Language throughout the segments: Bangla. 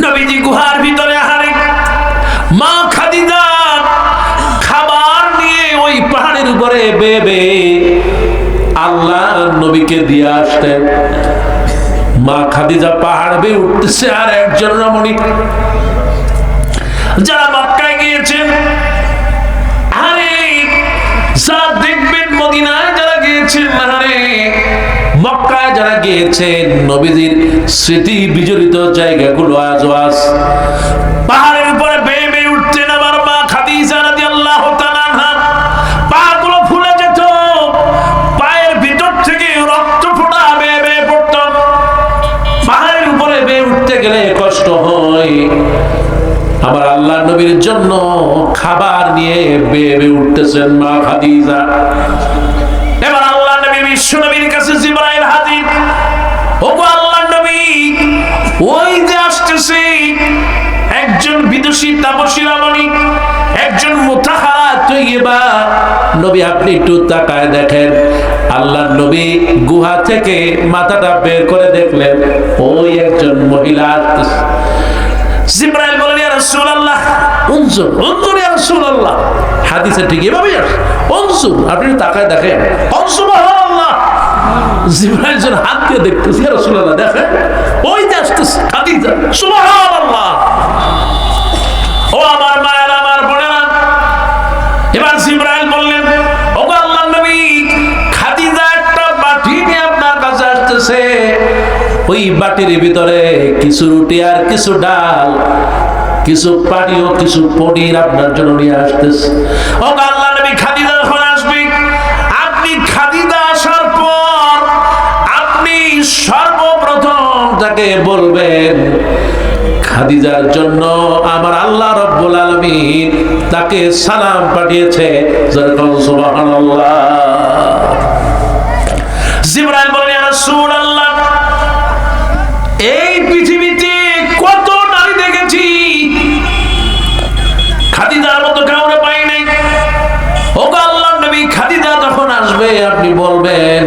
নবীজি গুহার ভিতরে আহারে মা খাদিজা খাবার নিয়ে ওই পাহাড়ের উপরে বেবে আল্লাহর নবীকে দিয়ে আসতেন। মা খাদিজা পাহাড় বেয়ে উঠতেছে, আর একজন রমণী যারা মক্কায় গিয়েছেন, আরে যা দেখবেন মদিনায় যারা গিয়েছেন, আরে মক্কায় যারা গিয়েছেন, নবীজির স্মৃতি বিজড়িত জায়গাগুলো আজও আছে। পাহাড়ের উপরে বেয়ে বেয়ে উঠতেন আমার মা খাদিজা রাদিয়াল্লাহু তাআলা আনহা। পাগুলো ফুলে যেত, পায়ের ভিতর থেকে রক্ত ফোঁটা বেয়ে বেয়ে পড়ত। পাহাড়ের উপরে বেয়ে উঠতে গেলে কষ্ট হয়। আমার আল্লাহ নবীর জন্য খাবার নিয়ে বেয়ে বেয়ে উঠতেছেন মা খাদিজা। এবার আল্লাহ নবী বিশ্ব নবীর কাছে জিবরাইল হাজির। ওগো আল্লাহ নবী, ওই যে আসতেছে একজন বিদুষী তাপসী রমণী, একজন মুতাহারা তৈয়বা। নবী আপনি একটু তাকায় দেখেন। আল্লাহ নবী গুহা থেকে মাথাটা বের করে দেখলেন, ওই একজন মহিলা আসতেছে। জিবরাইল বলেন, ইয়া রাসূলুল্লাহ উনজুর উনজুর ইয়া রাসূলুল্লাহ। হাদিসে ঠিক এভাবেই আছে, উনজুর, আপনি তাকায় দেখেন। সুবহানাল্লাহ। জিবরাইল যখন হাত দিয়ে দেখতেছে, ইয়া রাসূলুল্লাহ দেখেন ওই যে আসতেছে খাদিজা। সুবহানাল্লাহ। ও আমার মায়েরা, আমার বোনেরা, এবার জিবরাইল বললেন, ওগো আল্লাহর নবী, খাদিজা একটা বাটি নিয়ে আপনার কাছে আসতেছে। ওই বাটির ভিতরে কিছু রুটি আর কিছু ডাল, কিছু পানীয়, কিছু পনির আপনার জন্য নিয়ে আসতেছে। ও আল্লাহর নবী, খাদিজা যখন আসবে, আপনি খাদিজা আসার পর আপনি সর্বপ্রথম তাকে বলবেন, খাদিজার জন্য আমার আল্লাহ রাব্বুল আলামিন তাকে সালাম পাঠিয়েছে। সুবহানাল্লাহ। জিবরাইল বলেন, ইয়া রাসূলুল্লাহ, এই পৃথিবীতে কত নারী দেখেছি, খাদিজার মতো কাউরে পাই নাই। ওগো আল্লাহর নবী, খাদিজা যখন আসবে আপনি বলবেন,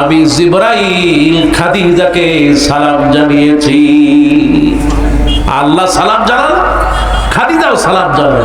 আমি জিবরাইল খাদিজাকে সালাম জানিয়েছি। আল্লাহ সালাম জানান, খাদিজাও সালাম জানান।